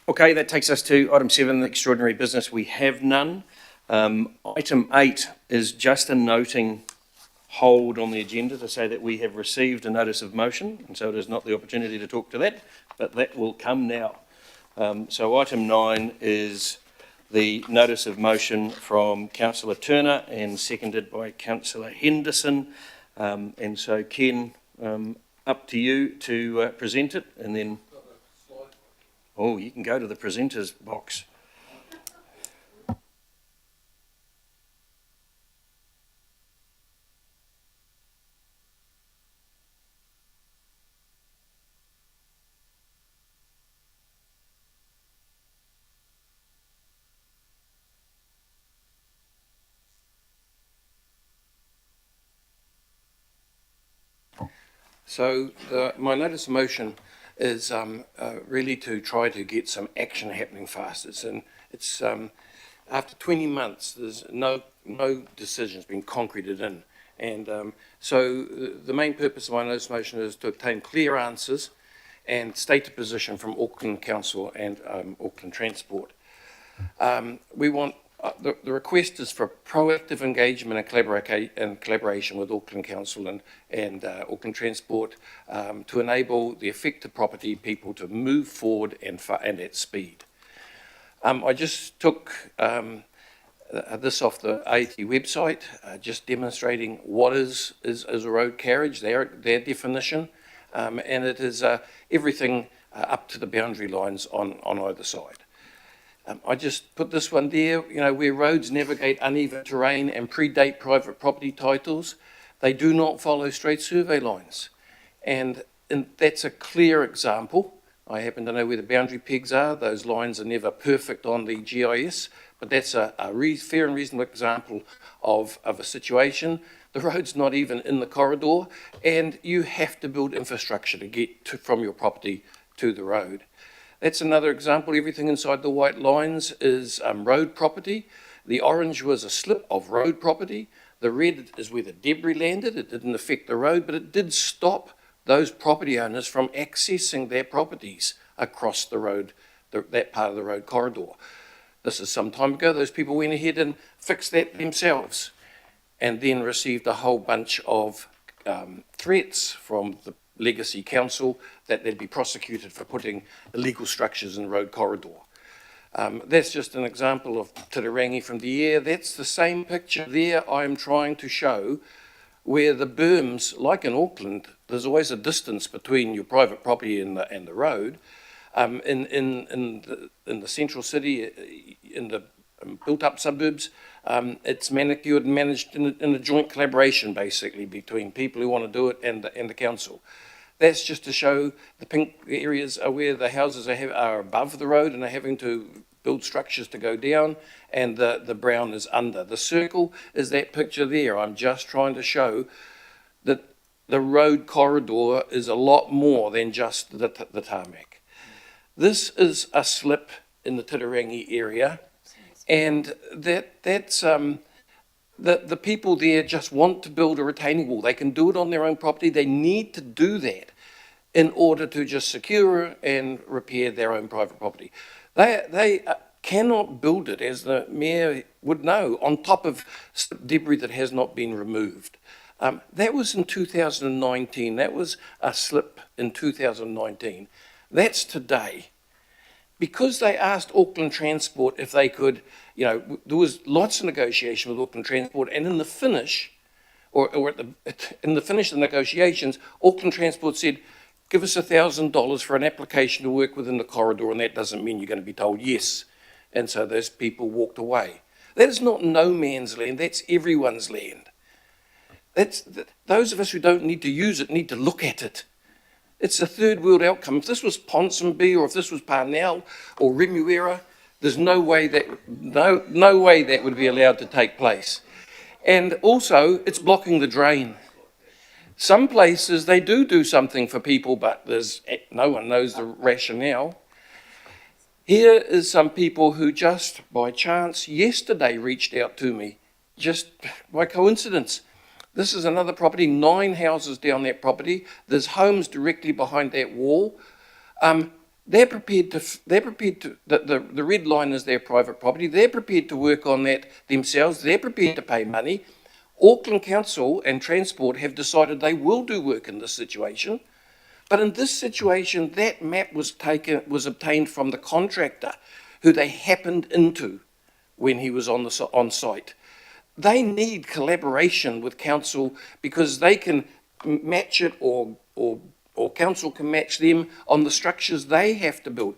Okay, that takes us to item 7, extraordinary business. We have none. Item 8 is just a noting hold on the agenda to say that we have received a notice of motion, and so it is not the opportunity to talk to that, but that will come now. So item 9 is the notice of motion from Councillor Turner and seconded by Councillor Henderson. And so Ken, up to you to present it, and then... Oh, you can go to the presenters box. So my notice of motion is really to try to get some action happening fast. It's after 20 months, there's no decisions been concreted in. And so the main purpose of my notice of motion is to obtain clear answers and state a position from Auckland Council and Auckland Transport. We want, the request is for proactive engagement and collaboration with Auckland Council and Auckland Transport to enable the affected property people to move forward and at speed. I just took this off the AT website, just demonstrating what is a road carriage, their definition, and it is everything up to the boundary lines on either side. I just put this one there, you know, where roads navigate uneven terrain and predate private property titles, they do not follow straight survey lines. And that's a clear example. I happen to know where the boundary pegs are. Those lines are never perfect on the GIS, but that's a fair and reasonable example of a situation. The road's not even in the corridor, and you have to build infrastructure to get from your property to the road. That's another example. Everything inside the white lines is road property. The orange was a slip of road property. The red is where the debris landed. It didn't affect the road, but it did stop those property owners from accessing their properties across the road, that part of the road corridor. This is some time ago. Those people went ahead and fixed that themselves and then received a whole bunch of threats from the Legacy Council that they'd be prosecuted for putting illegal structures in the road corridor. That's just an example of Titirangi from the air. That's the same picture there I'm trying to show where the berms, like in Auckland, there's always a distance between your private property and the road. In the central city, in the built-up suburbs, it's manicured and managed in a joint collaboration, basically, between people who want to do it and the council. That's just to show the pink areas are where the houses are above the road and are having to build structures to go down, and the brown is under. The circle is that picture there. I'm just trying to show that the road corridor is a lot more than just the tarmac. This is a slip in the Titirangi area, and that's the people there just want to build a retaining wall. They can do it on their own property. They need to do that in order to just secure and repair their own private property. They cannot build it, as the Mayor would know, on top of debris that has not been removed. That was in 2019. That was a slip in 2019. That's today. Because they asked Auckland Transport if they could, you know, there was lots of negotiation with Auckland Transport, and in the finish, in the finish of the negotiations, Auckland Transport said, give us $1,000 for an application to work within the corridor, and that doesn't mean you're going to be told yes. And so those people walked away. That is not no man's land, that's everyone's land. Those of us who don't need to use it need to look at it. It's a third world outcome. If this was Ponsonby, or if this was Parnell or Remuera, there's no way that would be allowed to take place. And also, it's blocking the drain. Some places they do something for people, but no one knows the rationale. Here is some people who just by chance yesterday reached out to me, just by coincidence. This is another property, 9 houses down that property. There's homes directly behind that wall. They're prepared to, the red line is their private property. They're prepared to work on that themselves. They're prepared to pay money. Auckland Council and Transport have decided they will do work in this situation. But in this situation, that map was obtained from the contractor who they happened into when he was on site. They need collaboration with council because they can match it or council can match them on the structures they have to build.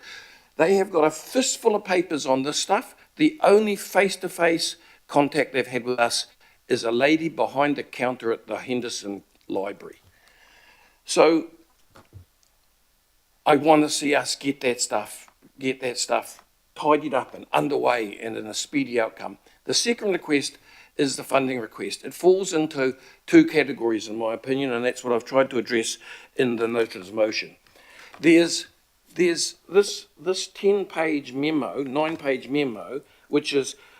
They have got a fistful of papers on this stuff. The only face-to-face contact they've had with us is a lady behind the counter at the Henderson Library. So I want to see us get that stuff tidied up and underway and in a speedy outcome. The second request is the funding request. It falls into two categories, in my opinion, and that's what I've tried to address in the notice of motion. There's this 10-page memo, 9-page memo, which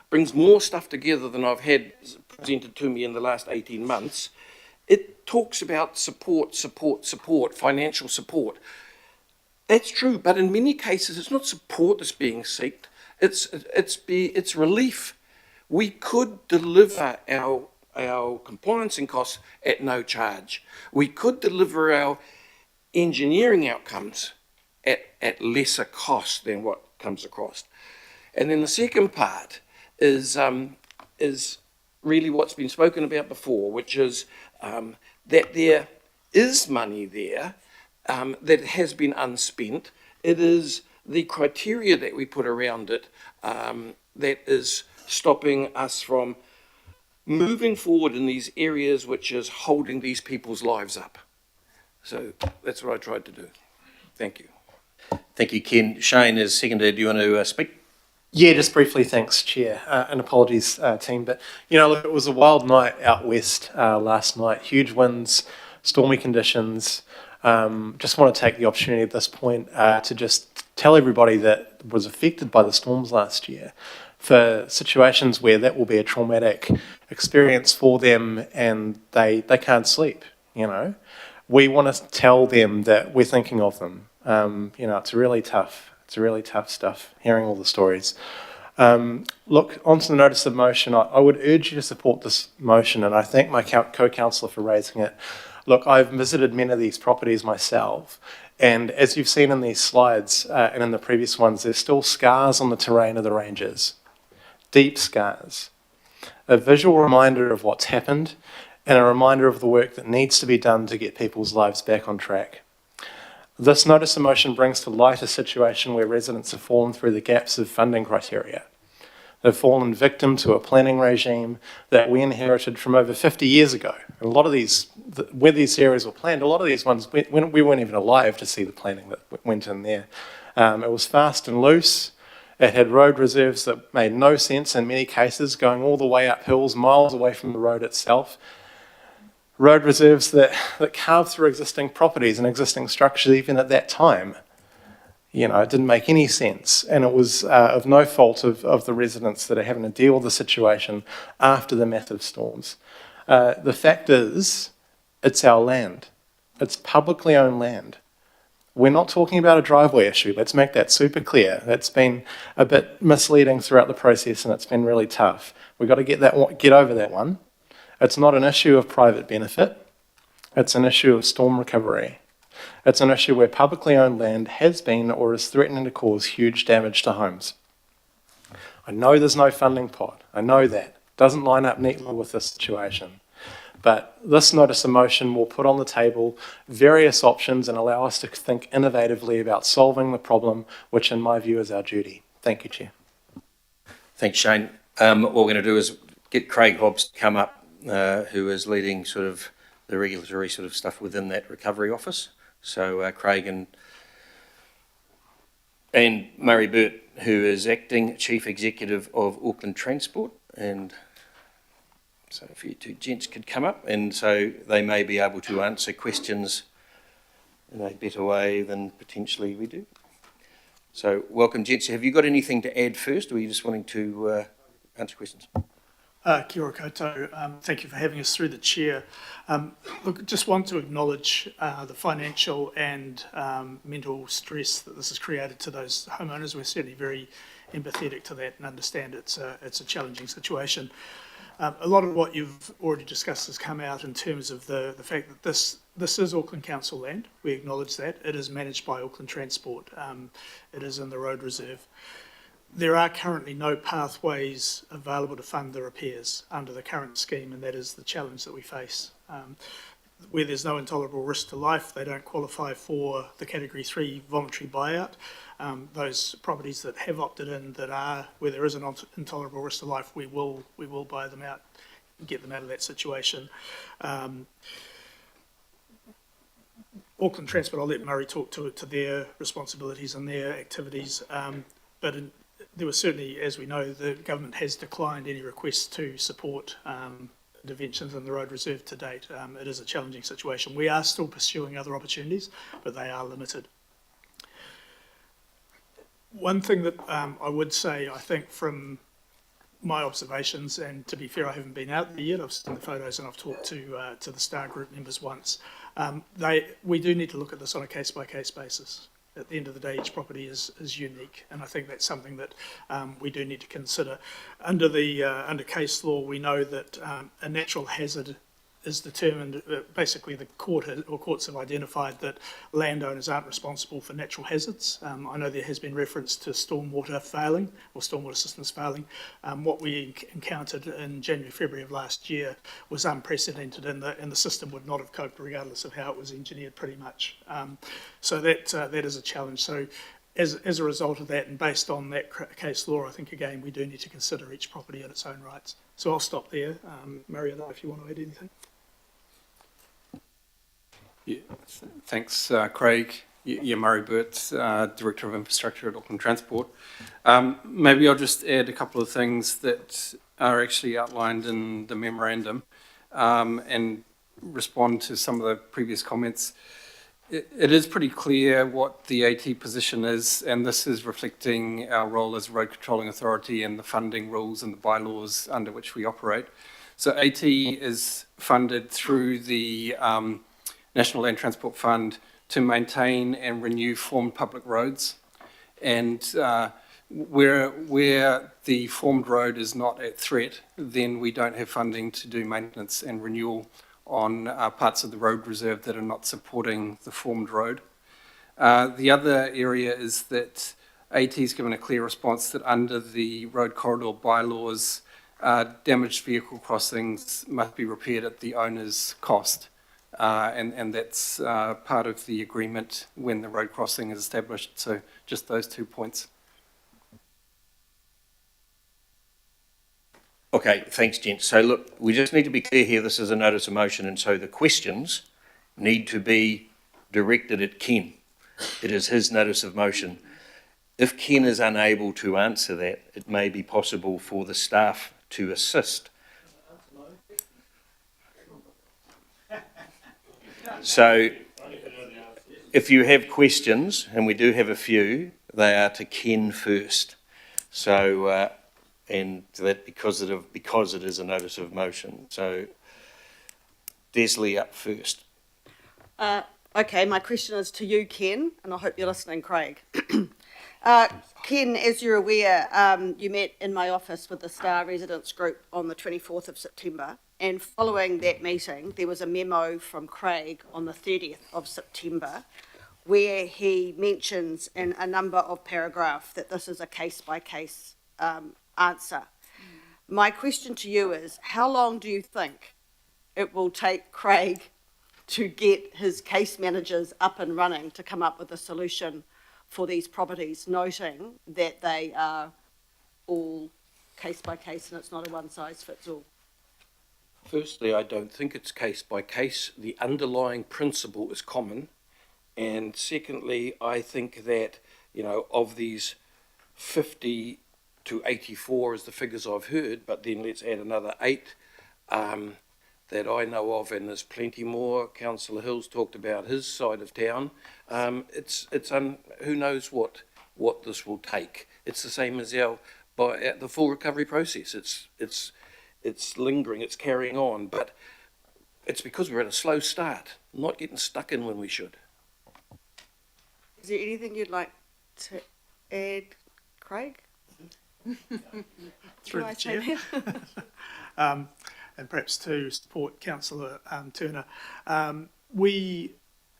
brings more stuff together than I've had presented to me in the last 18 months. It talks about support, financial support. That's true, but in many cases, it's not support that's being sought. It's relief. We could deliver our compliancing costs at no charge. We could deliver our engineering outcomes at lesser cost than what comes across. And then the second part is really what's been spoken about before, which is that there is money there that has been unspent. It is the criteria that we put around it that is stopping us from moving forward in these areas which is holding these people's lives up. So that's what I tried to do. Thank you. Thank you, Ken. Shane is seconded. Do you want to speak? Yeah, just briefly, thanks, Chair, and apologies, team. But, look, it was a wild night out west last night. Huge winds, stormy conditions. Just want to take the opportunity at this point to just tell everybody that was affected by the storms last year, for situations where that will be a traumatic experience for them and they can't sleep, We want to tell them that we're thinking of them. It's really tough stuff, hearing all the stories. Look, onto the notice of motion, I would urge you to support this motion, and I thank my co-councillor for raising it. Look, I've visited many of these properties myself, and as you've seen in these slides and in the previous ones, there's still scars on the terrain of the ranges, deep scars. A visual reminder of what's happened and a reminder of the work that needs to be done to get people's lives back on track. This notice of motion brings to light a situation where residents have fallen through the gaps of funding criteria. They've fallen victim to a planning regime that we inherited from over 50 years ago. And a lot of these, where these areas were planned, a lot of these ones, we weren't even alive to see the planning that went in there. It was fast and loose. It had road reserves that made no sense in many cases, going all the way up hills, miles away from the road itself. Road reserves that carved through existing properties and existing structures even at that time. It didn't make any sense, and it was of no fault of the residents that are having to deal with the situation after the massive storms. The fact is, it's our land. It's publicly owned land. We're not talking about a driveway issue. Let's make that super clear. That's been a bit misleading throughout the process, and it's been really tough. We've got to get over that one. It's not an issue of private benefit. It's an issue of storm recovery. It's an issue where publicly owned land has been or is threatening to cause huge damage to homes. I know there's no funding pot. I know that. Doesn't line up neatly with this situation. But this notice of motion will put on the table various options and allow us to think innovatively about solving the problem, which in my view is our duty. Thank you, Chair. Thanks, Shane. What we're going to do is get Craig Hobbs to come up, who is leading sort of the regulatory sort of stuff within that recovery office. So Craig and Murray Burt, who is acting Chief Executive of Auckland Transport. And so if you two gents could come up, and so they may be able to answer questions in a better way than potentially we do. So welcome, gents. Have you got anything to add first, or are you just wanting to answer questions? Kia ora koutou. Thank you for having us through the chair. Look, just want to acknowledge the financial and mental stress that this has created to those homeowners. We're certainly very empathetic to that and understand it's a challenging situation. A lot of what you've already discussed has come out in terms of the fact that this is Auckland Council land. We acknowledge that. It is managed by Auckland Transport. It is in the road reserve. There are currently no pathways available to fund the repairs under the current scheme, and that is the challenge that we face. Where there's no intolerable risk to life, they don't qualify for the Category 3 voluntary buyout. Those properties that have opted in that are where there is an intolerable risk to life, we will buy them out and get them out of that situation. Auckland Transport, I'll let Murray talk to their responsibilities and their activities, but there was certainly, as we know, the government has declined any requests to support interventions in the road reserve to date. It is a challenging situation. We are still pursuing other opportunities, but they are limited. One thing that I would say, I think from my observations, and to be fair, I haven't been out there yet, I've seen the photos and I've talked to the STAR group members once, we do need to look at this on a case-by-case basis. At the end of the day, each property is unique, and I think that's something that we do need to consider. Under case law, we know that a natural hazard is determined, basically the courts have identified that landowners aren't responsible for natural hazards. I know there has been reference to stormwater failing, or stormwater systems failing. What we encountered in January, February of last year was unprecedented, and the system would not have coped regardless of how it was engineered pretty much. So that is a challenge. So as a result of that, and based on that case law, I think again we do need to consider each property in its own rights. So I'll stop there. Murray, I don't know if you want to add anything. Yeah, thanks, Craig. Yeah, Murray Burt, Director of Infrastructure at Auckland Transport. Maybe I'll just add a couple of things that are actually outlined in the memorandum and respond to some of the previous comments. It is pretty clear what the AT position is, and this is reflecting our role as a road controlling authority and the funding rules and the bylaws under which we operate. So AT is funded through the National Land Transport Fund to maintain and renew formed public roads, and where the formed road is not at threat, then we don't have funding to do maintenance and renewal on parts of the road reserve that are not supporting the formed road. The other area is that AT has given a clear response that under the road corridor bylaws, damaged vehicle crossings must be repaired at the owner's cost. And that's part of the agreement when the road crossing is established. So just those 2 points. Okay, thanks, gents. So look, we just need to be clear here, this is a notice of motion, and so the questions need to be directed at Ken. It is his notice of motion. If Ken is unable to answer that, it may be possible for the staff to assist. So if you have questions, and we do have a few, they are to Ken first. So, and that because it is a notice of motion. So, Desley up first. Okay, my question is to you, Ken, and I hope you're listening, Craig. Ken, as you're aware, you met in my office with the Star Residents Group on the 24th of September, and following that meeting, there was a memo from Craig on the 30th of September where he mentions in a number of paragraphs that this is a case-by-case answer. My question to you is, how long do you think it will take Craig to get his case managers up and running to come up with a solution for these properties, noting that they are all case-by-case and it's not a one-size-fits-all? Firstly, I don't think it's case by case. The underlying principle is common. And secondly, I think that, you know, of these 50 to 84 is the figures I've heard, but then let's add another 8 that I know of, and there's plenty more. Councillor Hills talked about his side of town. Who knows what this will take. It's the same as the full recovery process. it's lingering, it's carrying on, but it's because we're at a slow start, not getting stuck in when we should. Is there anything you'd like to add, Craig? Through Do I the say chair. that? And perhaps to support Councillor Turner, we,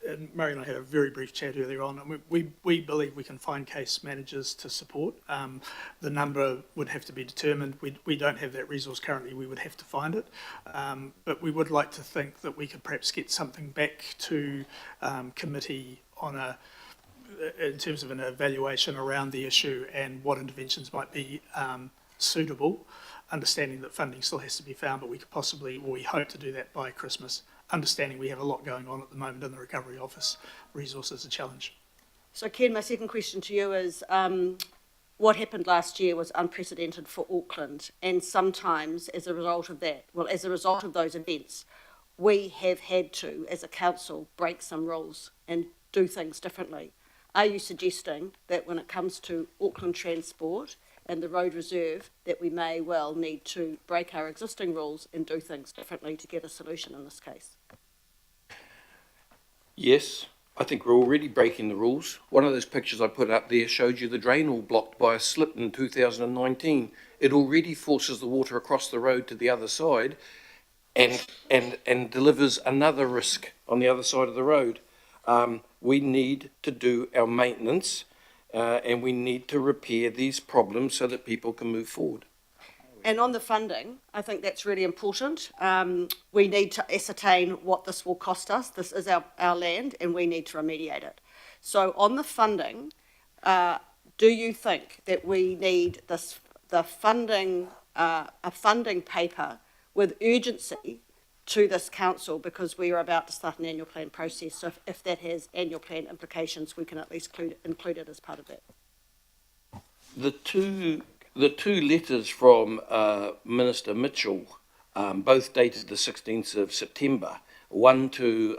and Murray and I had a very brief chat earlier on, and we believe we can find case managers to support. The number would have to be determined. We don't have that resource currently. We would have to find it. But we would like to think that we could perhaps get something back to committee on in terms of an evaluation around the issue and what interventions might be suitable, understanding that funding still has to be found, but we could possibly, or we hope to do that by Christmas, understanding we have a lot going on at the moment in the Recovery Office. Resources are a challenge. So Ken, my second question to you is, what happened last year was unprecedented for Auckland, and sometimes as a result of that, as a result of those events, we have had to, as a council, break some rules and do things differently. Are you suggesting that when it comes to Auckland Transport and the road reserve, that we may well need to break our existing rules and do things differently to get a solution in this case? Yes, I think we're already breaking the rules. One of those pictures I put up there showed you the drain all blocked by a slip in 2019. It already forces the water across the road to the other side and delivers another risk on the other side of the road. We need to do our maintenance and we need to repair these problems so that people can move forward. And on the funding, I think that's really important. We need to ascertain what this will cost us. This is our land and we need to remediate it. So on the funding, do you think that we need a funding paper with urgency to this council, because we are about to start an annual plan process? So if that has annual plan implications, we can at least include it as part of that. The two letters from Minister Mitchell, both dated the 16th of September, one to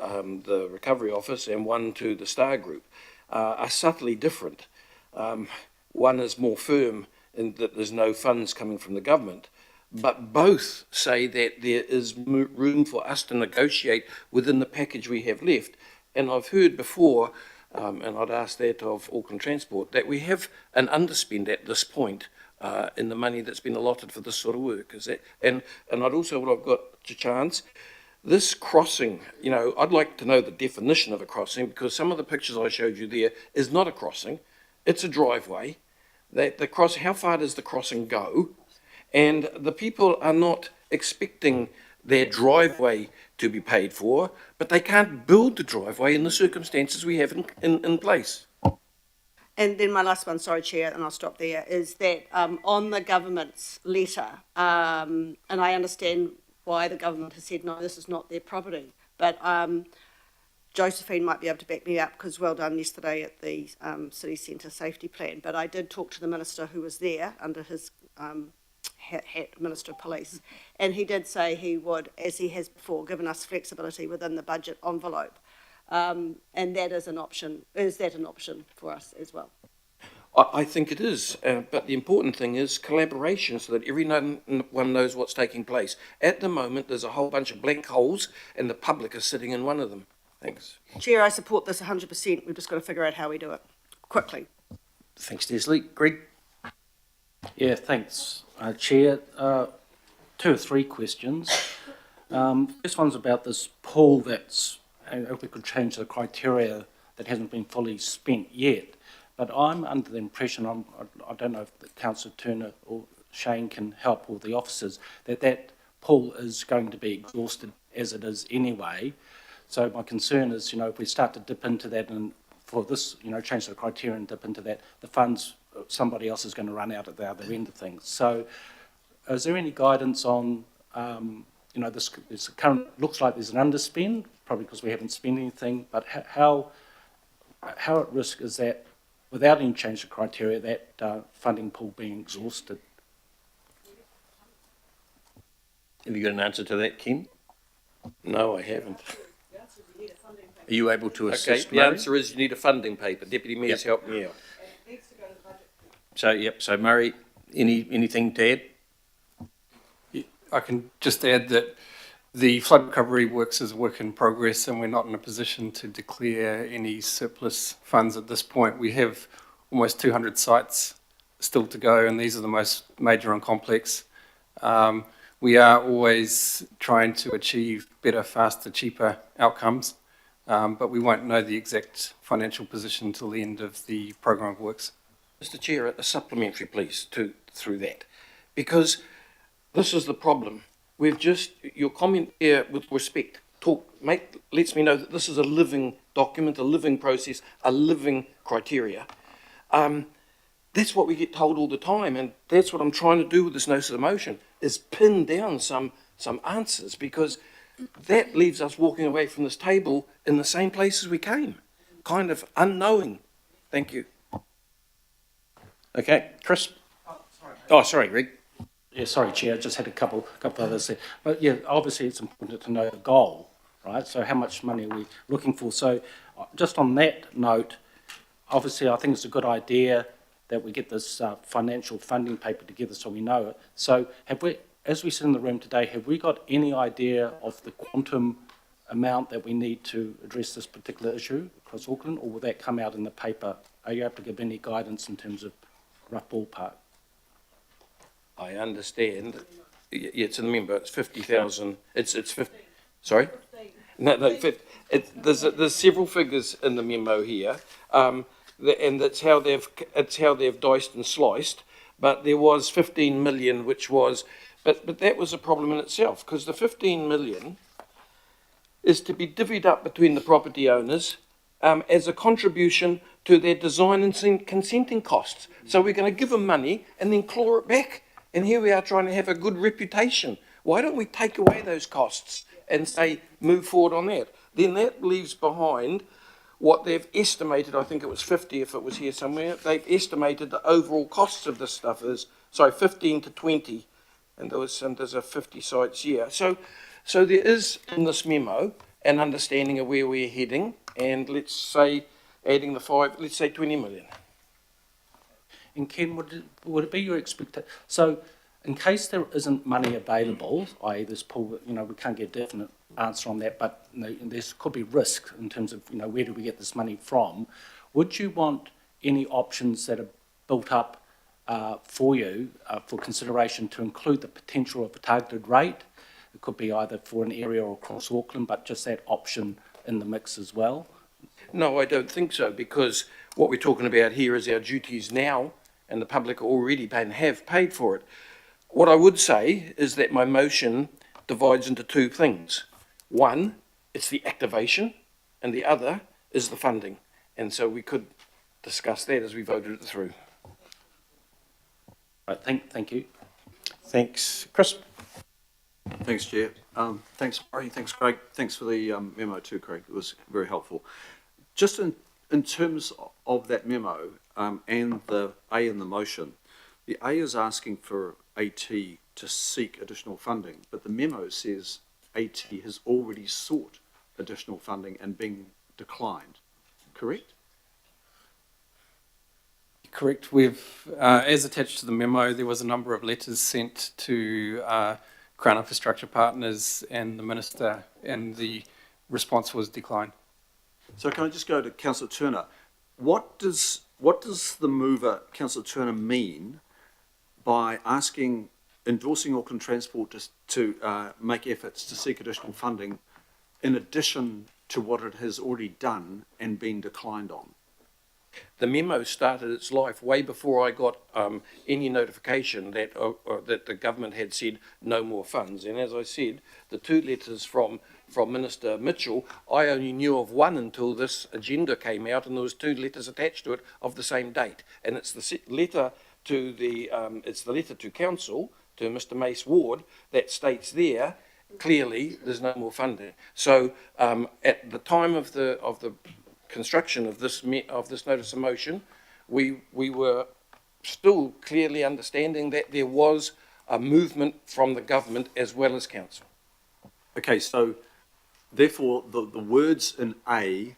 the Recovery Office and one to the Star Group, are subtly different. One is more firm in that there's no funds coming from the government, but both say that there is room for us to negotiate within the package we have left. And I've heard before, and I'd ask that of Auckland Transport, that we have an underspend at this point in the money that's been allotted for this sort of work. Is that, and I'd also, what I've got a chance, this crossing, you know, I'd like to know the definition of a crossing, because some of the pictures I showed you there is not a crossing, it's a driveway. That the cross, how far does the crossing go? And the people are not expecting their driveway to be paid for, but they can't build the driveway in the circumstances we have in place. And then my last one, sorry, Chair, and I'll stop there, is that on the government's letter, and I understand why the government has said, no, this is not their property, but Josephine might be able to back me up, because well done yesterday at the city centre safety plan, but I did talk to the minister who was there under his hat, Minister of Police, and he did say he would, as he has before, given us flexibility within the budget envelope. And that is an option. Is that an option for us as well? I think it is, but the important thing is collaboration so that everyone knows what's taking place. At the moment, there's a whole bunch of blank holes and the public is sitting in one of them. Thanks. Chair, I support this 100%. We've just got to figure out how we do it quickly. Thanks, Leslie. Greg? Yeah, thanks, Chair. 2 or 3 questions. First one's about this pool that's, if we could change the criteria, that hasn't been fully spent yet. But I'm under the impression, I don't know if Councillor Turner or Shane can help, or the officers, that pool is going to be exhausted as it is anyway. So my concern is, if we start to dip into that and for this, change the criteria and dip into that, the funds, somebody else is going to run out at the other end of things. So is there any guidance on, this current, looks like there's an underspend, probably because we haven't spent anything, but how at risk is that, without any change to criteria, that funding pool being exhausted? Have you got an answer to that, Ken? No, I haven't. Are you able to assist? Okay, the Murray? answer is you need a funding paper. Deputy Mayor's helped me out. So Murray, anything to add? I can just add that the flood recovery works is a work in progress, and we're not in a position to declare any surplus funds at this point. We have almost 200 sites still to go, and these are the most major and complex. We are always trying to achieve better, faster, cheaper outcomes, but we won't know the exact financial position until the end of the program of works. Mr. Chair, a supplementary, please, through that, because this is the problem. We've just, your comment here with respect, lets me know that this is a living document, a living process, a living criteria. That's what we get told all the time, and that's what I'm trying to do with this notice of motion, is pin down some answers, because that leaves us walking away from this table in the same place as we came, kind of unknowing. Thank you. Okay, Chris? Oh, sorry, Greg. Yeah, sorry, Chair, I just had a couple others there. But yeah, obviously it's important to know the goal, right? So how much money are we looking for? So just on that note, obviously I think it's a good idea that we get this financial funding paper together so we know it. So have we, as we sit in the room today, have we got any idea of the quantum amount that we need to address this particular issue across Auckland, or will that come out in the paper? Are you able to give any guidance in terms of rough ballpark? I understand. Yeah, it's in the memo. It's 50,000. It's 50. Sorry. No. There's several figures in the memo here, and that's how they've diced and sliced. But there was 15 million, which was, but that was a problem in itself, because the 15 million is to be divvied up between the property owners as a contribution to their design and consenting costs. So we're going to give them money and then claw it back. And here we are trying to have a good reputation. Why don't we take away those costs and say, move forward on that? Then that leaves behind what they've estimated. I think it was 50 if it was here somewhere. They've estimated the overall costs of this stuff is, 15 to 20. And there's a 50 sites here. So there is in this memo an understanding of where we're heading. And let's say, adding the 20 million. And Ken, would it be your expectation? So, in case there isn't money available, i.e., this pool, we can't get a definite answer on that, but there could be risk in terms of, where do we get this money from? Would you want any options that are built up for you for consideration to include the potential of a targeted rate? It could be either for an area or across Auckland, but just that option in the mix as well. No, I don't think so, because what we're talking about here is our duties now, and the public are already paid and have paid for it. What I would say is that my motion divides into two things. One, it's the activation, and the other is the funding. And so we could discuss that as we voted it through. Right, thank you. Thanks. Chris? Thanks, Chair. Thanks, Murray. Thanks, Craig. Thanks for the memo too, Craig. It was very helpful. Just in terms of that memo and the A in the motion, the A is asking for AT to seek additional funding, but the memo says AT has already sought additional funding and been declined. Correct? Correct. We've, as attached to the memo, there was a number of letters sent to Crown Infrastructure Partners and the Minister, and the response was decline. So can I just go to Councillor Turner? What does the mover, Councillor Turner, mean by endorsing Auckland Transport to make efforts to seek additional funding in addition to what it has already done and been declined on? The memo started its life way before I got any notification that the government had said no more funds. And as I said, the two letters from Minister Mitchell, I only knew of one until this agenda came out, and there was two letters attached to it of the same date. And it's the letter to council, to Mr. Mace Ward, that states there clearly there's no more funding. So at the time of the construction of this notice of motion, we were still clearly understanding that there was a movement from the government as well as council. Okay, so therefore the words in A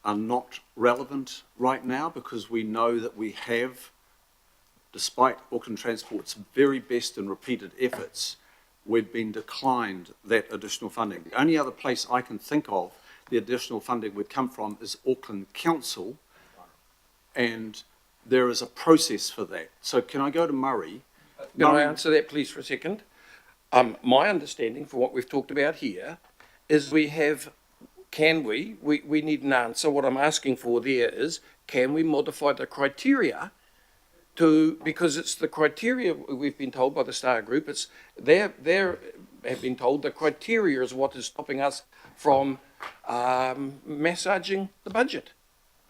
are not relevant right now, because we know that we have, despite Auckland Transport's very best and repeated efforts, we've been declined that additional funding. The only other place I can think of the additional funding would come from is Auckland Council, and there is a process for that. So can I go to Murray? Can I answer that, please, for a second? My understanding from what we've talked about here is we need an answer. What I'm asking for there is, can we modify the criteria because it's the criteria we've been told by the Star Group, they have been told the criteria is what is stopping us from massaging the budget.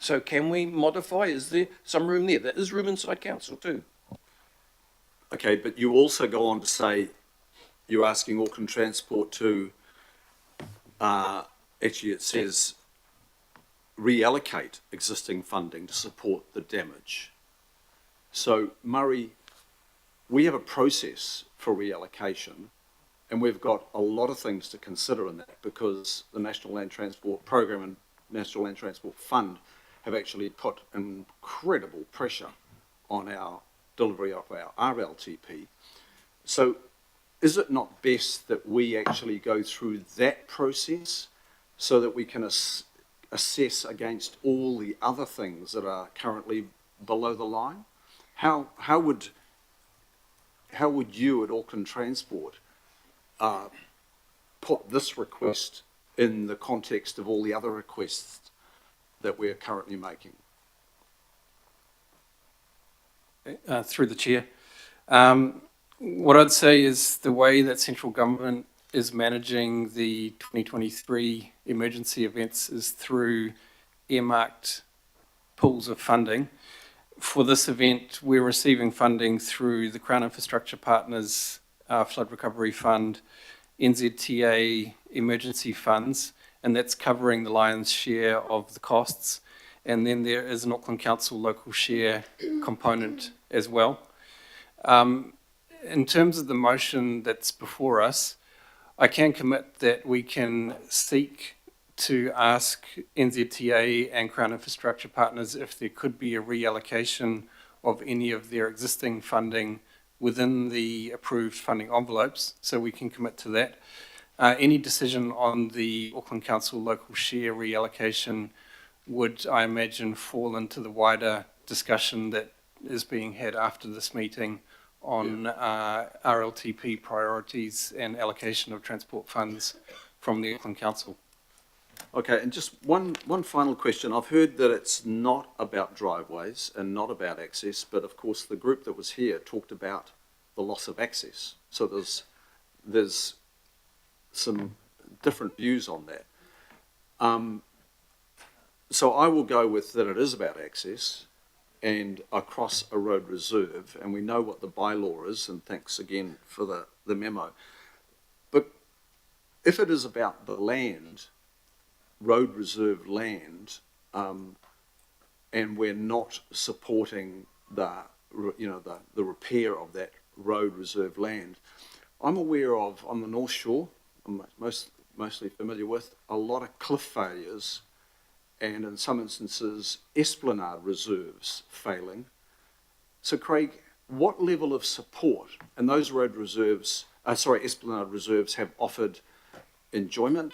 So can we modify? Is there some room there? There is room inside council too. Okay, but you also go on to say you're asking Auckland Transport to, actually it says, reallocate existing funding to support the damage. So, Murray, we have a process for reallocation, and we've got a lot of things to consider in that because the National Land Transport Program and National Land Transport Fund have actually put incredible pressure on our delivery of our RLTP. So, is it not best that we actually go through that process so that we can assess against all the other things that are currently below the line? How would you at Auckland Transport put this request in the context of all the other requests that we're currently making? Through the chair. What I'd say is the way that central government is managing the 2023 emergency events is through earmarked pools of funding. For this event, we're receiving funding through the Crown Infrastructure Partners Flood Recovery Fund, NZTA emergency funds, and that's covering the lion's share of the costs. And then there is an Auckland Council local share component as well. In terms of the motion that's before us, I can commit that we can seek to ask NZTA and Crown Infrastructure Partners if there could be a reallocation of any of their existing funding within the approved funding envelopes, so we can commit to that. Any decision on the Auckland Council local share reallocation would, I imagine, fall into the wider discussion that is being had after this meeting on RLTP priorities and allocation of transport funds from the Auckland Council. Okay, and just one final question. I've heard that it's not about driveways and not about access, but of course the group that was here talked about the loss of access. So there's some different views on that. So I will go with that it is about access and across a road reserve, and we know what the bylaw is, and thanks again for the memo. But if it is about the land, road reserve land, and we're not supporting the repair of that road reserve land, I'm aware of, on the North Shore, I'm mostly familiar with, a lot of cliff failures and in some instances esplanade reserves failing. So Craig, what level of support, and those road reserves, esplanade reserves have offered enjoyment,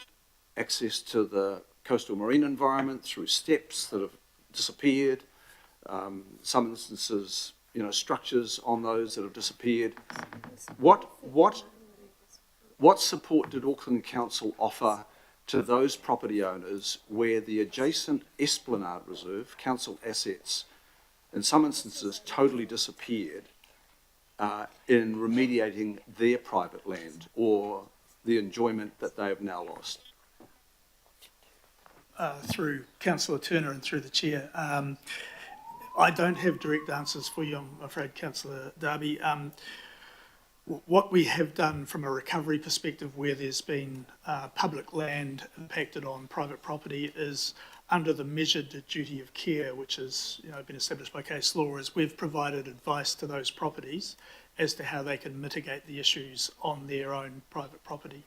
access to the coastal marine environment through steps that have disappeared, some instances, structures on those that have disappeared. What support did Auckland Council offer to those property owners where the adjacent esplanade reserve, council assets, in some instances totally disappeared in remediating their private land or the enjoyment that they have now lost? Through Councillor Turner and through the chair. I don't have direct answers for you, I'm afraid, Councillor Darby. What we have done from a recovery perspective where there's been public land impacted on private property is under the measured duty of care, which has been established by case law, is we've provided advice to those properties as to how they can mitigate the issues on their own private property.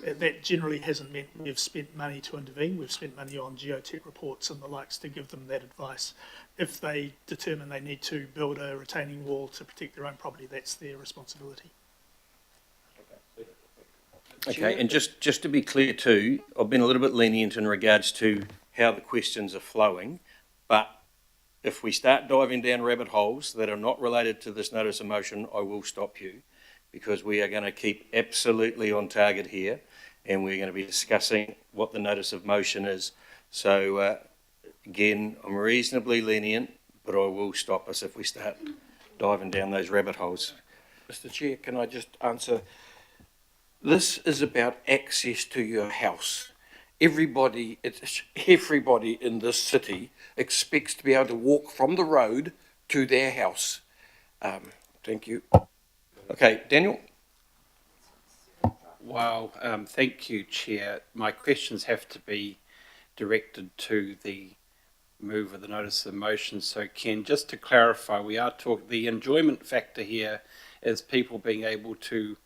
That generally hasn't meant we've spent money to intervene. We've spent money on geotech reports and the likes to give them that advice. If they determine they need to build a retaining wall to protect their own property, that's their responsibility. Okay, and just to be clear too, I've been a little bit lenient in regards to how the questions are flowing, but if we start diving down rabbit holes that are not related to this notice of motion, I will stop you, because we are going to keep absolutely on target here, and we're going to be discussing what the notice of motion is. So again, I'm reasonably lenient, but I will stop us if we start diving down those rabbit holes. Mr. Chair, can I just answer? This is about access to your house. Everybody in this city expects to be able to walk from the road to their house. Thank you. Okay, Daniel? Well, thank you, Chair. My questions have to be directed to the move of the notice of motion. So, Ken, just to clarify, we are talking, the enjoyment factor here is people being able to,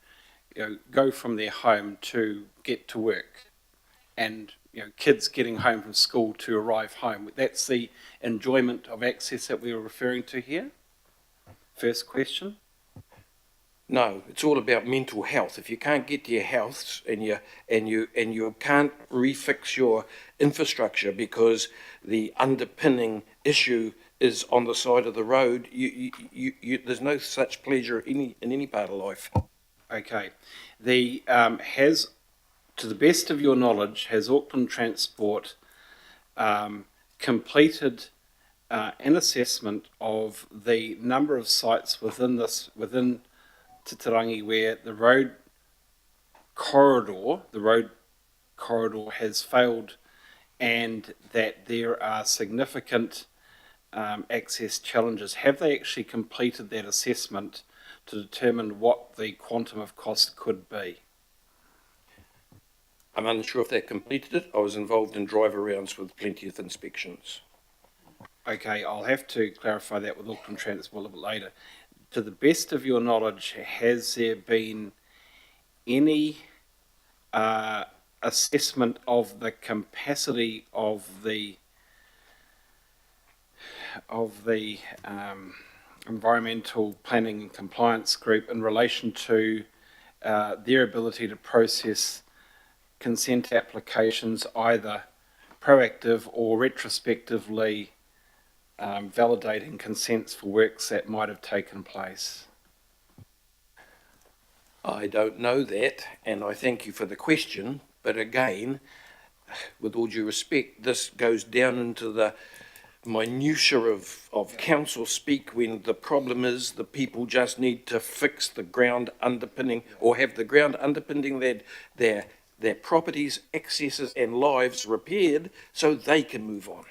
go from their home to get to work, and kids getting home from school to arrive home. That's the enjoyment of access that we were referring to here. First question. No, it's all about mental health. If you can't get to your house and you can't refix your infrastructure because the underpinning issue is on the side of the road, there's no such pleasure in any part of life. Okay. To the best of your knowledge, has Auckland Transport completed an assessment of the number of sites within Titirangi where the road corridor has failed, and that there are significant access challenges? Have they actually completed that assessment to determine what the quantum of cost could be? I'm unsure if they completed it. I was involved in drive-arounds with plenty of inspections. Okay, I'll have to clarify that with Auckland Transport a little bit later. To the best of your knowledge, has there been any assessment of the capacity of the environmental planning and compliance group in relation to their ability to process consent applications, either proactive or retrospectively validating consents for works that might have taken place? I don't know that, and I thank you for the question, but again, with all due respect, this goes down into the minutiae of council speak, when the problem is the people just need to fix the ground underpinning, or have the ground underpinning their properties, accesses and lives repaired so they can move on.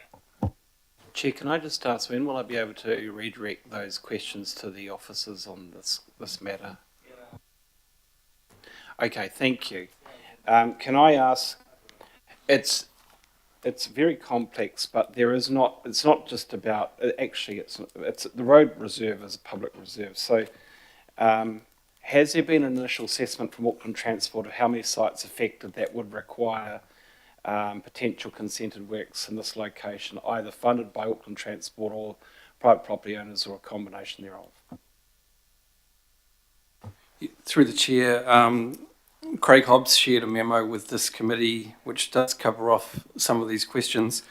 Chair, can I just ask, when will I be able to redirect those questions to the officers on this matter? Okay, thank you. Can I ask, it's very complex, but it's not just about, actually it's the road reserve is a public reserve. So has there been an initial assessment from Auckland Transport of how many sites affected that would require potential consented works in this location, either funded by Auckland Transport or private property owners, or a combination thereof? Through the Chair, Craig Hobbs shared a memo with this committee which does cover off some of these questions,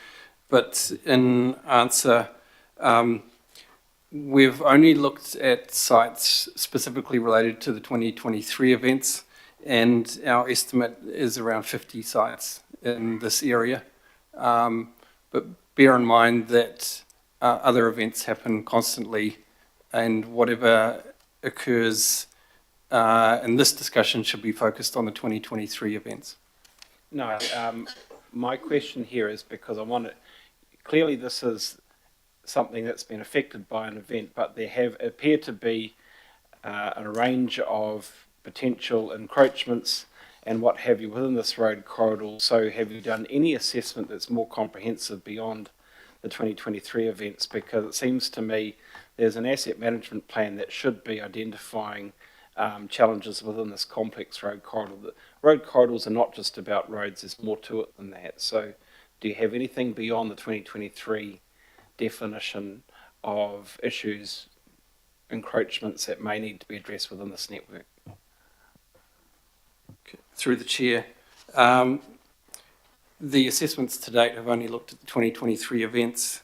but in answer, we've only looked at sites specifically related to the 2023 events, and our estimate is around 50 sites in this area. But bear in mind that other events happen constantly, and whatever occurs in this discussion should be focused on the 2023 events. No, my question here is because I want to, clearly this is something that's been affected by an event, but there have appeared to be a range of potential encroachments and what have you within this road corridor. So have you done any assessment that's more comprehensive beyond the 2023 events? Because it seems to me there's an asset management plan that should be identifying challenges within this complex road corridor. The road corridors are not just about roads, there's more to it than that. So do you have anything beyond the 2023 definition of issues, encroachments that may need to be addressed within this network? Okay. through the chair. The assessments to date have only looked at the 2023 events.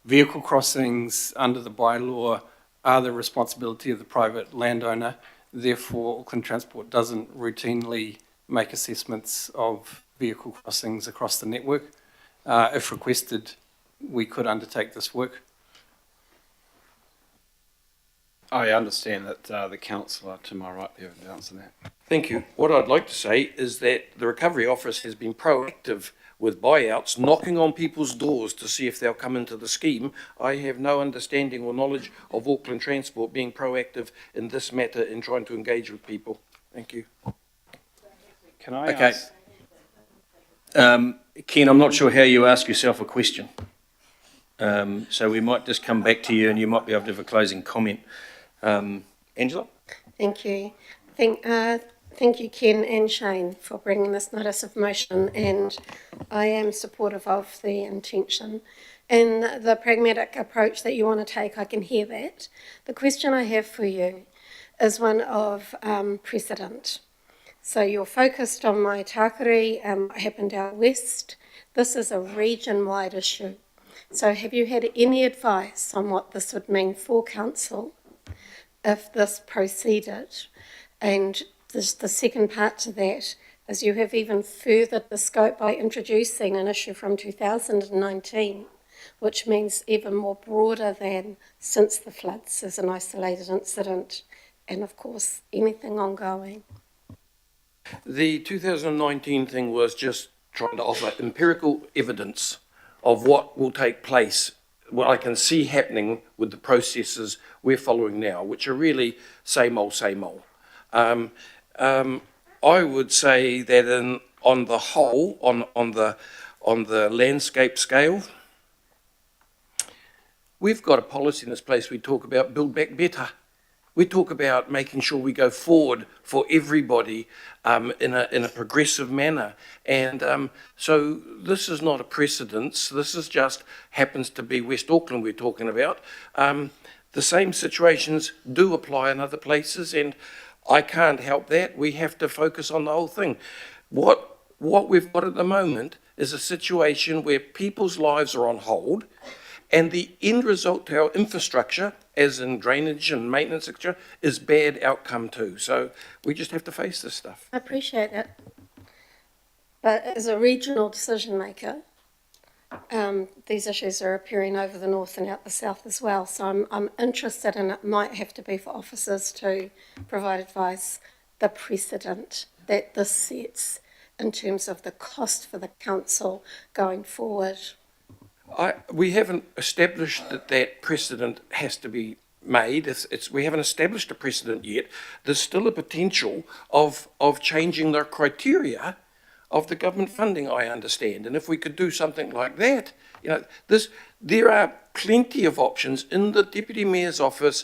Vehicle crossings under the bylaw are the responsibility of the private landowner. Therefore, Auckland Transport doesn't routinely make assessments of vehicle crossings across the network. If requested, we could undertake this work. I understand that the councillor to my right there would answer that. Thank you. What I'd like to say is that the Recovery Office has been proactive with buyouts, knocking on people's doors to see if they'll come into the scheme. I have no understanding or knowledge of Auckland Transport being proactive in this matter in trying to engage with people. Thank you. Can I Okay. ask? Ken, I'm not sure how you ask yourself a question. So we might just come back to you and you might be able to have a closing comment. Angela? Thank you. Thank you, Ken and Shane, for bringing this notice of motion, and I am supportive of the intention and the pragmatic approach that you want to take. I can hear that. The question I have for you is one of precedent. So you're focused on my Tākari and what happened out west. This is a region-wide issue. So have you had any advice on what this would mean for council if this proceeded? And the second part to that is you have even furthered the scope by introducing an issue from 2019, which means even more broader than since the floods as an isolated incident, and of course anything ongoing. The 2019 thing was just trying to offer empirical evidence of what will take place, what I can see happening with the processes we're following now, which are really same old, same old. I would say that on the whole, on the landscape scale, we've got a policy in this place. We talk about build back better. We talk about making sure we go forward for everybody in a progressive manner. And so this is not a precedence. This is just happens to be West Auckland we're talking about. The same situations do apply in other places, and I can't help that. We have to focus on the whole thing. What we've got at the moment is a situation where people's lives are on hold, and the end result to our infrastructure, as in drainage and maintenance, etc., is bad outcome too. So we just have to face this stuff. I appreciate that. But as a regional decision maker, these issues are appearing over the north and out the south as well. So I'm interested, and it might have to be for officers to provide advice, the precedent that this sets in terms of the cost for the council going forward. We haven't established that precedent has to be made. We haven't established a precedent yet. There's still a potential of changing the criteria of the government funding, I understand. And if we could do something like that, there are plenty of options in the Deputy Mayor's office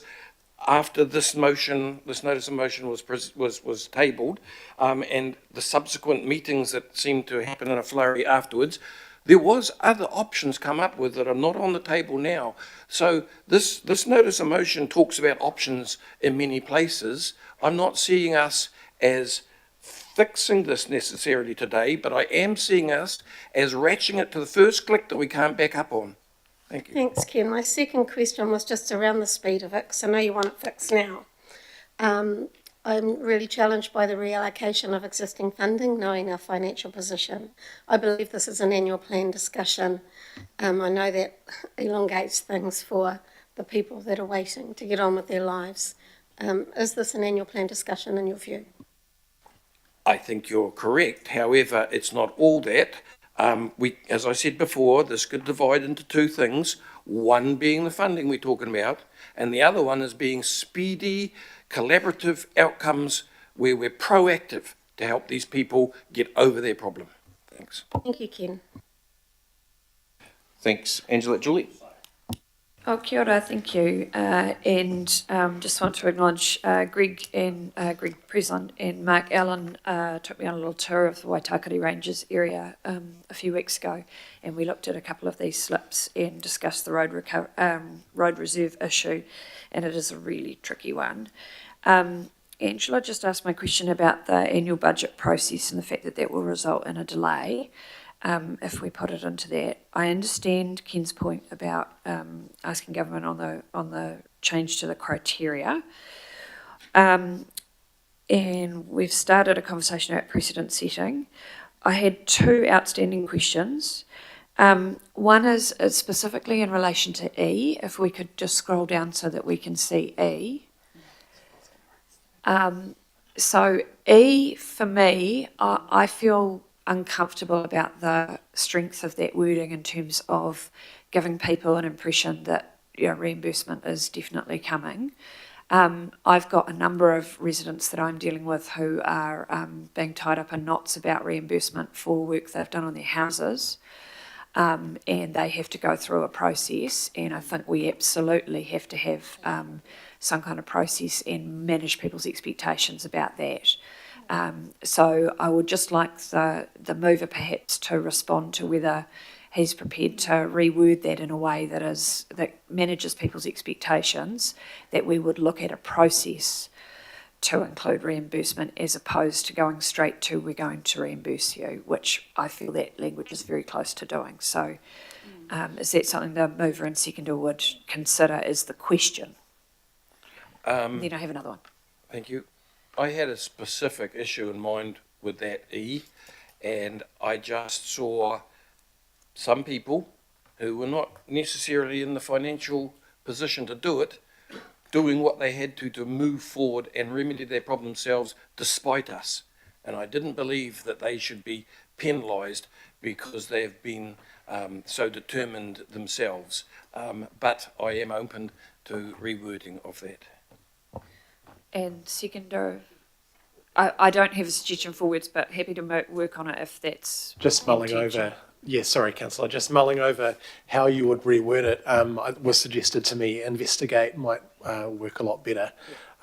after this notice of motion was tabled, and the subsequent meetings that seemed to happen in a flurry afterwards. There was other options come up with that are not on the table now. So this notice of motion talks about options in many places. I'm not seeing us as fixing this necessarily today, but I am seeing us as ratcheting it to the first click that we can't back up on. Thank you. Thanks, Ken. My second question was just around the speed of it, because I know you want it fixed now. I'm really challenged by the reallocation of existing funding, knowing our financial position. I believe this is an annual plan discussion. I know that elongates things for the people that are waiting to get on with their lives. Is this an annual plan discussion in your view? I think you're correct. However, it's not all that. As I said before, this could divide into two things. One being the funding we're talking about, and the other one is being speedy, collaborative outcomes where we're proactive to help these people get over their problem. Thanks. Thank you, Ken. Thanks, Angela. Julie? Oh, kia ora, thank you. And just want to acknowledge Greg Preslin and Mark Allen took me on a little tour of the Waitakere Ranges area a few weeks ago, and we looked at a couple of these slips and discussed the road reserve issue, and it is a really tricky one. Angela just asked my question about the annual budget process and the fact that that will result in a delay if we put it into that. I understand Ken's point about asking government on the change to the criteria. And we've started a conversation about precedent setting. I had two outstanding questions. One is specifically in relation to E, if we could just scroll down so that we can see E. So E, for me, I feel uncomfortable about the strength of that wording in terms of giving people an impression that reimbursement is definitely coming. I've got a number of residents that I'm dealing with who are being tied up in knots about reimbursement for work they've done on their houses. And they have to go through a process, and I think we absolutely have to have some kind of process and manage people's expectations about that. So I would just like the mover perhaps to respond to whether he's prepared to reword that in a way that manages people's expectations, that we would look at a process to include reimbursement as opposed to going straight to we're going to reimburse you, which I feel that language is very close to doing. So is that something the mover and seconder would consider as the question? Then I have another one. Thank you. I had a specific issue in mind with that E, and I just saw some people who were not necessarily in the financial position to do it, doing what they had to move forward and remedy their problem themselves despite us. And I didn't believe that they should be penalised because they've been so determined themselves. But I am open to rewording of that. And seconder, I don't have a suggestion for words, but happy to work on it if that's Just mulling intention. over. Yes, sorry, Councillor. Just mulling over how you would reword it. It was suggested to me investigate might work a lot better.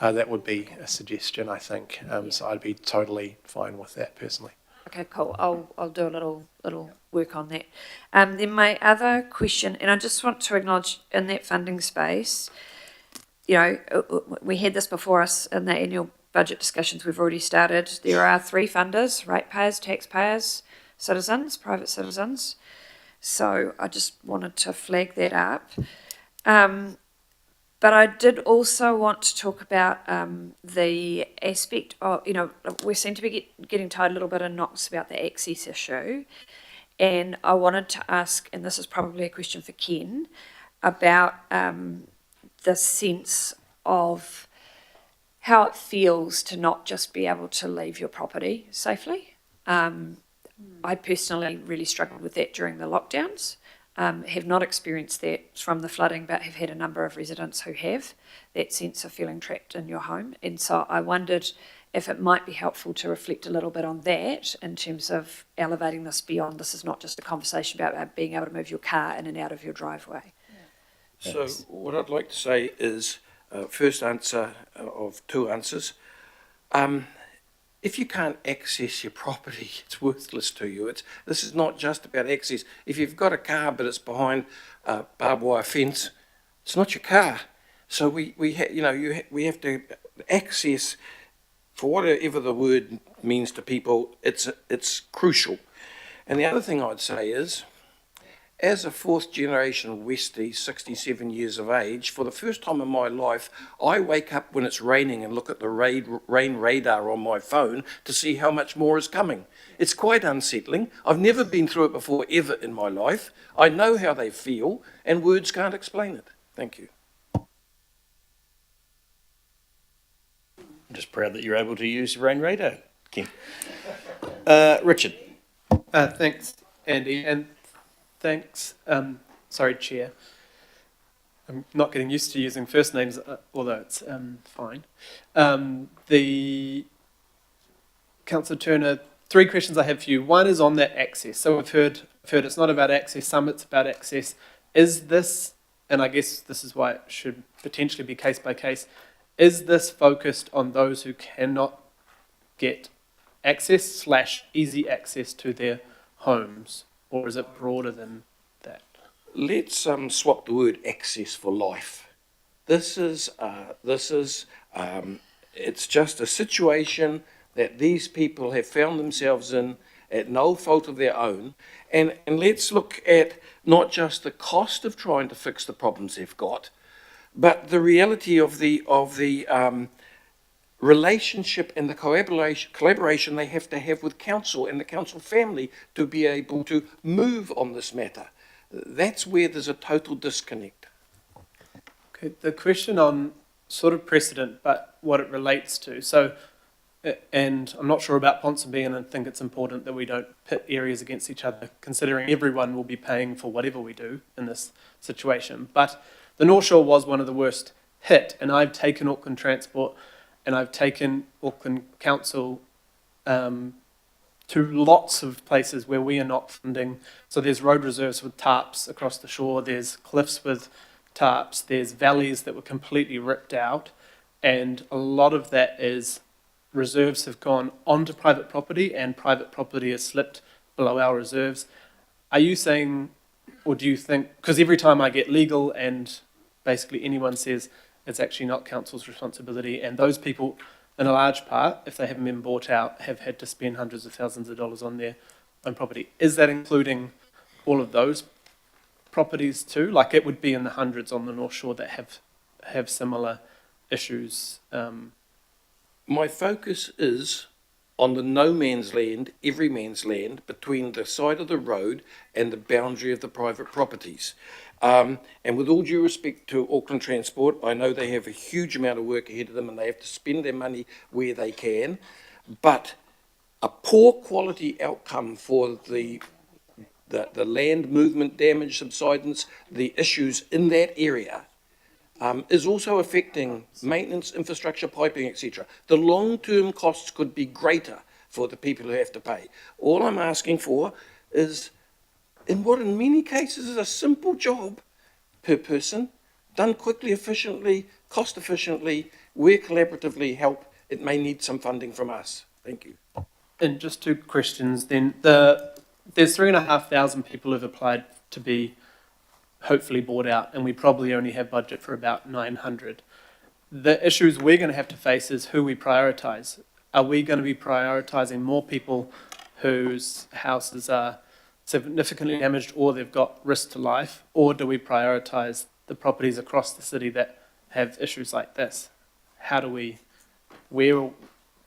That would be a suggestion, I think. So I'd be totally fine with that personally. Okay, cool. I'll do a little work on that. Then my other question, and I just want to acknowledge in that funding space, we had this before us in the annual budget discussions we've already started. There are three funders: ratepayers, taxpayers, citizens, private citizens. So I just wanted to flag that up. But I did also want to talk about the aspect of, we seem to be getting tied a little bit in knots about the access issue. And I wanted to ask, and this is probably a question for Ken, about the sense of how it feels to not just be able to leave your property safely. I personally really struggled with that during the lockdowns. Have not experienced that from the flooding, but have had a number of residents who have that sense of feeling trapped in your home. And so I wondered if it might be helpful to reflect a little bit on that in terms of elevating this beyond, this is not just a conversation about being able to move your car in and out of your driveway. So what I'd like to say is, first answer of two answers. If you can't access your property, it's worthless to you. This is not just about access. If you've got a car but it's behind a barbed wire fence, it's not your car. So we have to access, for whatever the word means to people, it's crucial. And the other thing I'd say is, as a fourth generation Westie, 67 years of age, for the first time in my life, I wake up when it's raining and look at the rain radar on my phone to see how much more is coming. It's quite unsettling. I've never been through it before, ever in my life. I know how they feel, and words can't explain it. Thank you. I'm just proud that you're able to use rain radar, Ken. Richard. Thanks, Andy, and thanks, sorry, Chair. I'm not getting used to using first names, although it's fine. The Councillor Turner, three questions I have for you. One is on that access. So we've heard it's not about access, some it's about access. Is this, and I guess this is why it should potentially be case by case, is this focused on those who cannot get access / easy access to their homes, or is it broader than that? Let's swap the word access for life. This is It's just a situation that these people have found themselves in at no fault of their own. And let's look at not just the cost of trying to fix the problems they've got, but the reality of the relationship and the collaboration they have to have with council and the council family to be able to move on this matter. That's where there's a total disconnect. Okay, the question on sort of precedent, but what it relates to. So, and I'm not sure about Ponsonby, and I think it's important that we don't pit areas against each other, considering everyone will be paying for whatever we do in this situation. But the North Shore was one of the worst hit, and I've taken Auckland Transport and I've taken Auckland Council to lots of places where we are not funding. So there's road reserves with tarps across the shore, there's cliffs with tarps, there's valleys that were completely ripped out, and a lot of that is reserves have gone onto private property and private property has slipped below our reserves. Are you saying, or do you think, because every time I get legal and basically anyone says it's actually not council's responsibility, and those people, in a large part, if they haven't been bought out, have had to spend hundreds of thousands of dollars on their own property. Is that including all of those properties too? Like it would be in the hundreds on the North Shore that have similar issues. My focus is on the no man's land, every man's land, between the side of the road and the boundary of the private properties. And with all due respect to Auckland Transport, I know they have a huge amount of work ahead of them and they have to spend their money where they can, but a poor quality outcome for the land movement damage subsidence, the issues in that area, is also affecting maintenance, infrastructure, piping, etc. The long-term costs could be greater for the people who have to pay. All I'm asking for is, in what in many cases is a simple job per person, done quickly, efficiently, cost efficiently, where collaboratively help, it may need some funding from us. Thank you. And just two questions then. There's 3,500 people who've applied to be hopefully bought out, and we probably only have budget for about 900. The issues we're going to have to face is who we prioritise. Are we going to be prioritising more people whose houses are significantly damaged or they've got risk to life, or do we prioritise the properties across the city that have issues like this? How do we, where,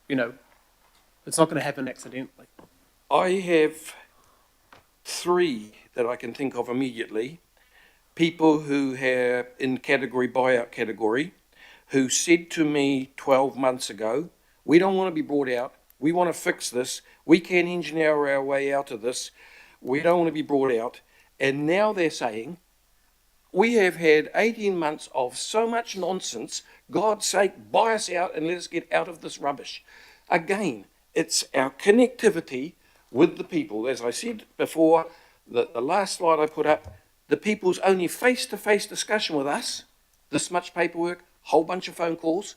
it's not going to happen accidentally. I have three that I can think of immediately. People who have in buyout category, who said to me 12 months ago, we don't want to be brought out, we want to fix this, we can engineer our way out of this, we don't want to be brought out. And now they're saying, we have had 18 months of so much nonsense, God's sake, buy us out and let us get out of this rubbish. Again, it's our connectivity with the people. As I said before, the last slide I put up, the people's only face-to-face discussion with us, this much paperwork, whole bunch of phone calls,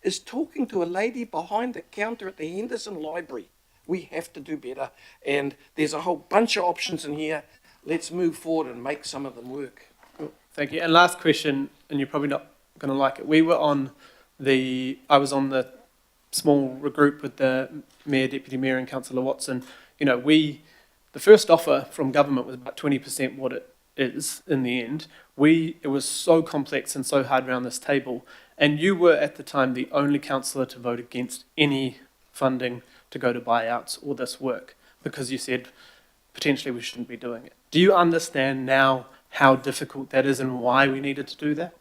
is talking to a lady behind the counter at the Henderson Library. We have to do better, and there's a whole bunch of options in here. Let's move forward and make some of them work. Cool. Thank you. And last question, and you're probably not going to like it. I was on the small group with the Mayor, Deputy Mayor and Councillor Watson. The first offer from government was about 20% what it is in the end. It was so complex and so hard around this table, and you were at the time the only councillor to vote against any funding to go to buyouts or this work, because you said potentially we shouldn't be doing it. Do you understand now how difficult that is and why we needed to do that?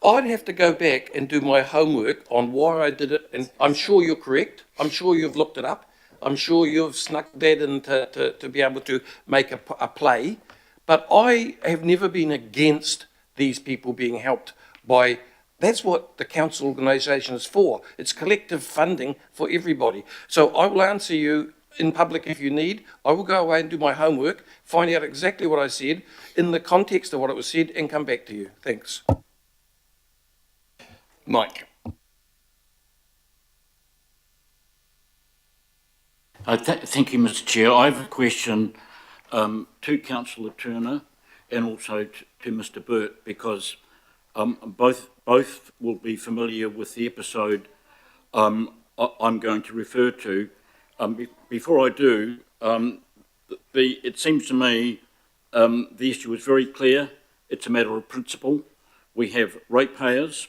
I'd have to go back and do my homework on why I did it, and I'm sure you're correct. I'm sure you've looked it up. I'm sure you've snuck that in to be able to make a play. But I have never been against these people being helped by, that's what the council organisation is for. It's collective funding for everybody. So I will answer you in public if you need. I will go away and do my homework, find out exactly what I said in the context of what it was said, and come back to you. Thanks. Mike. Thank you, Mr. Chair. I have a question to Councillor Turner and also to Mr. Burt, because Both will be familiar with the episode I'm going to refer to. Before I do, it seems to me the issue is very clear. It's a matter of principle. We have ratepayers.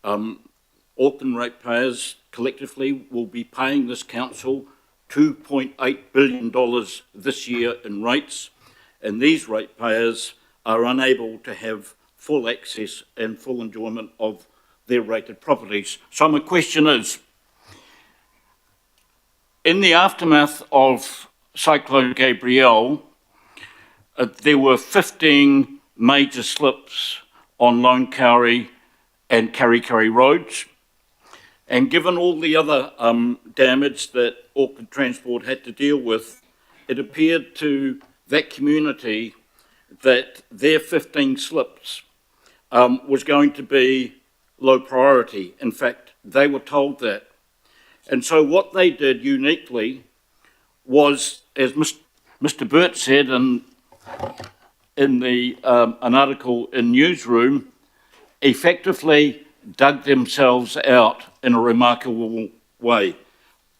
Auckland ratepayers collectively will be paying this council $2.8 billion this year in rates, and these ratepayers are unable to have full access and full enjoyment of their rated properties. So my question is, in the aftermath of Cyclone Gabrielle, there were 15 major slips on Lone Kauri and Karikari roads. And given all the other damage that Auckland Transport had to deal with, it appeared to that community that their 15 slips was going to be low priority. In fact, they were told that. And so what they did uniquely was, as Mr. Burt said in an article in Newsroom, effectively dug themselves out in a remarkable way.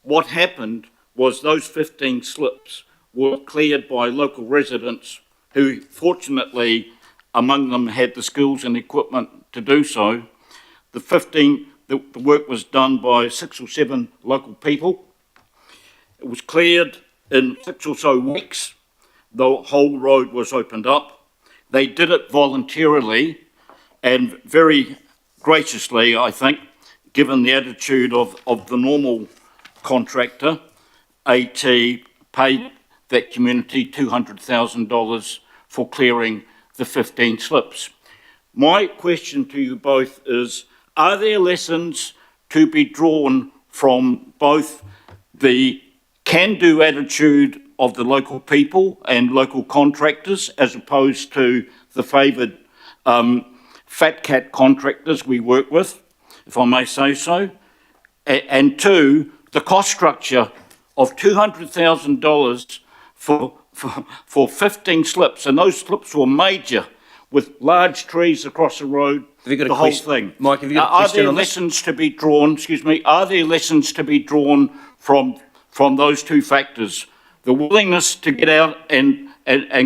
What happened was those 15 slips were cleared by local residents who, fortunately, among them had the skills and equipment to do so. The work was done by 6 or 7 local people. It was cleared in 6 or so weeks. The whole road was opened up. They did it voluntarily and very graciously, I think, given the attitude of the normal contractor. AT paid that community $200,000 for clearing the 15 slips. My question to you both is, are there lessons to be drawn from both the can-do attitude of the local people and local contractors as opposed to the favoured fat cat contractors we work with, if I may say so, and two, the cost structure of $200,000 for 15 slips, and those slips were major, with large trees across the road, the whole thing. Mike, have you got a question Are there on this? lessons to be drawn, are there lessons to be drawn from those two factors? The willingness to get out and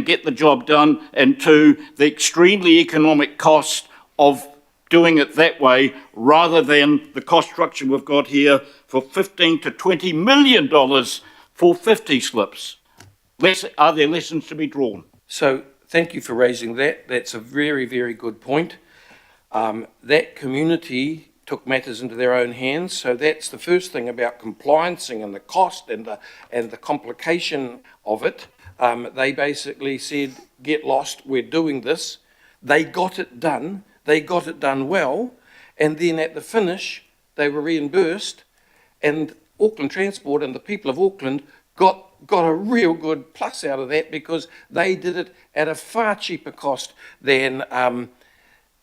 get the job done, and two, the extremely economic cost of doing it that way rather than the cost structure we've got here for $15 to $20 million for 50 slips. Are there lessons to be drawn? So thank you for raising that. That's a very, very good point. That community took matters into their own hands. So that's the first thing about compliancing and the cost and the complication of it. They basically said, get lost, we're doing this. They got it done. They got it done well. And then at the finish, they were reimbursed. And Auckland Transport and the people of Auckland got a real good plus out of that, because they did it at a far cheaper cost than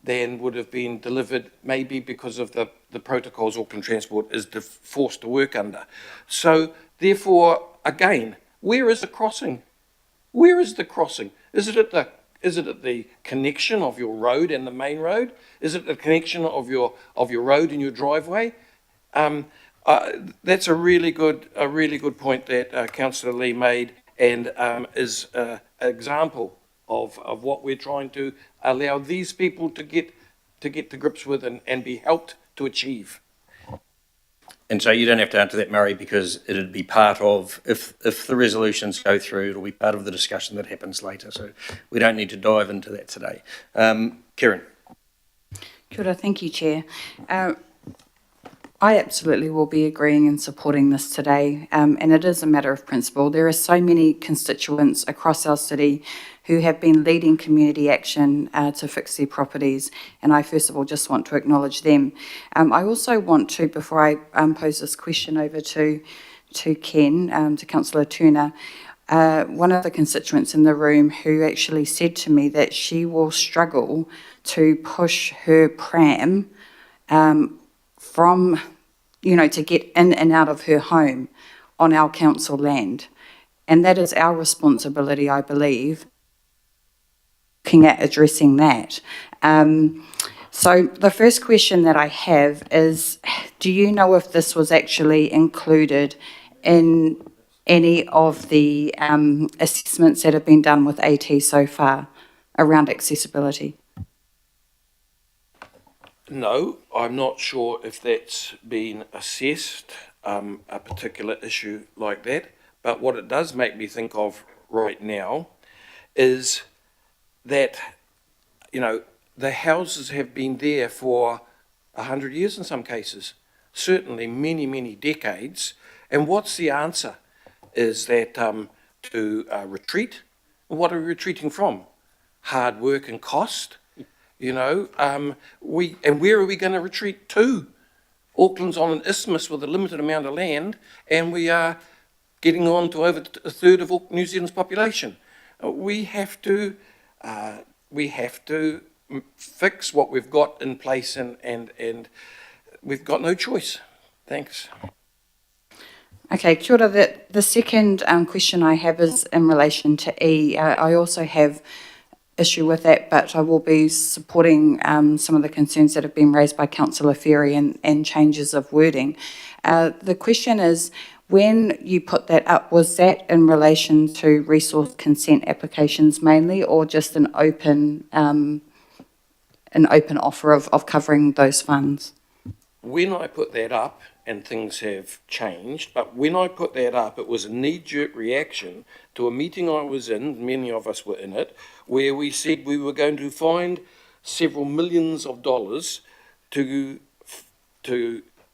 would have been delivered, maybe because of the protocols Auckland Transport is forced to work under. So therefore, again, where is the crossing? Where is the crossing? Is it at the connection of your road and the main road? Is it the connection of your road and your driveway? That's a really good point that Councillor Lee made, and is an example of what we're trying to allow these people to get to grips with and be helped to achieve. And so you don't have to answer that, Murray, because it'd be part of, if the resolutions go through, it'll be part of the discussion that happens later. So we don't need to dive into that today. Kieran. Kia ora, thank you, Chair. I absolutely will be agreeing and supporting this today, and it is a matter of principle. There are so many constituents across our city who have been leading community action to fix their properties, and I first of all just want to acknowledge them. I also want to, before I pose this question over to Ken, to Councillor Turner, one of the constituents in the room who actually said to me that she will struggle to push her pram from, to get in and out of her home on our council land. And that is our responsibility, I believe, looking at addressing that. So the first question that I have is, do you know if this was actually included in any of the assessments that have been done with AT so far around accessibility? No, I'm not sure if that's been assessed, a particular issue like that. But what it does make me think of right now is that, you know, the houses have been there for 100 years in some cases, certainly many, many decades. And what's the answer? Is that to retreat? What are we retreating from? Hard work and cost? You know, and where are we going to retreat to? Auckland's on an isthmus with a limited amount of land, and we are getting on to over a third of New Zealand's population. We have to fix what we've got in place, and we've got no choice. Thanks. Okay, kia ora. The second question I have is in relation to E. I also have issue with that, but I will be supporting some of the concerns that have been raised by Councillor Ferry and changes of wording. The question is, when you put that up, was that in relation to resource consent applications mainly, or just an open offer of covering those funds? When I put that up, and things have changed, but when I put that up, it was a knee-jerk reaction to a meeting I was in, many of us were in it, where we said we were going to find several millions of dollars to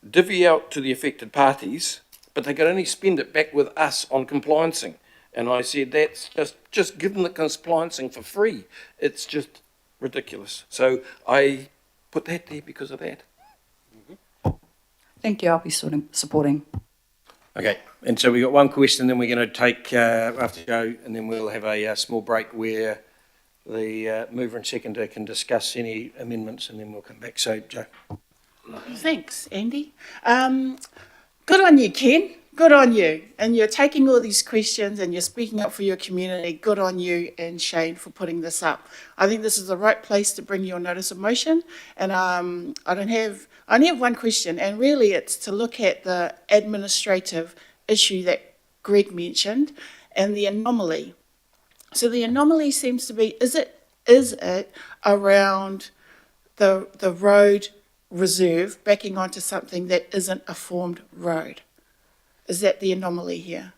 divvy out to the affected parties, but they could only spend it back with us on compliancing. And I said, that's just give them the compliancing for free. It's just ridiculous. So I put that there because of that. Thank you, I'll be supporting. Okay, and so we've got one question, then we're going to take after Joe, and then we'll have a small break where the mover and seconder can discuss any amendments, and then we'll come back. So, Joe. Thanks, Andy. Good on you, Ken. Good on you. And you're taking all these questions and you're speaking up for your community. Good on you and Shane for putting this up. I think this is the right place to bring your notice of motion. And I only have one question, and really it's to look at the administrative issue that Greg mentioned and the anomaly. So the anomaly seems to be, is it around the road reserve backing onto something that isn't a formed road? Is that the anomaly here?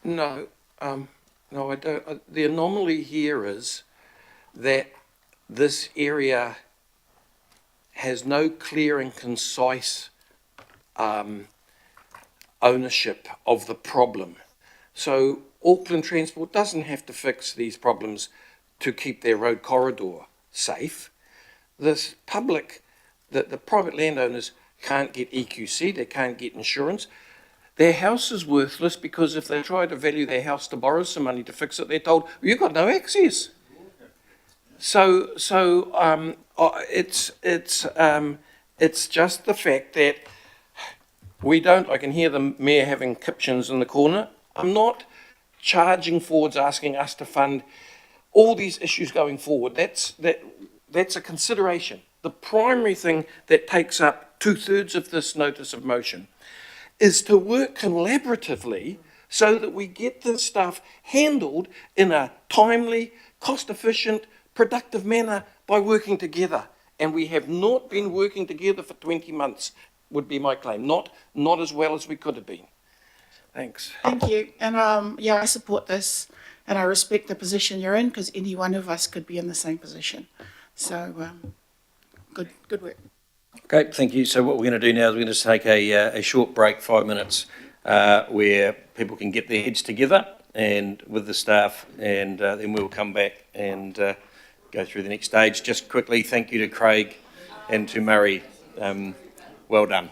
No, no, I don't. The anomaly here is that this area has no clear and concise ownership of the problem. So Auckland Transport doesn't have to fix these problems to keep their road corridor safe. This public, the private landowners can't get EQC, they can't get insurance. Their house is worthless because if they try to value their house to borrow some money to fix it, they're told, well, you've got no access. So it's just the fact that I can hear the mayor having kitchens in the corner. I'm not charging forwards asking us to fund all these issues going forward. That's a consideration. The primary thing that takes up 2/3 of this notice of motion is to work collaboratively so that we get this stuff handled in a timely, cost-efficient, productive manner by working together. And we have not been working together for 20 months, would be my claim. Not as well as we could have been. Thanks. Thank you. And I support this, and I respect the position you're in, because any one of us could be in the same position. So good work. Okay, thank you. So what we're going to do now is we're going to take a short break, 5 minutes, where people can get their heads together and with the staff, and then we'll come back and go through the next stage. Just quickly, thank you to Craig and to Murray. Well done.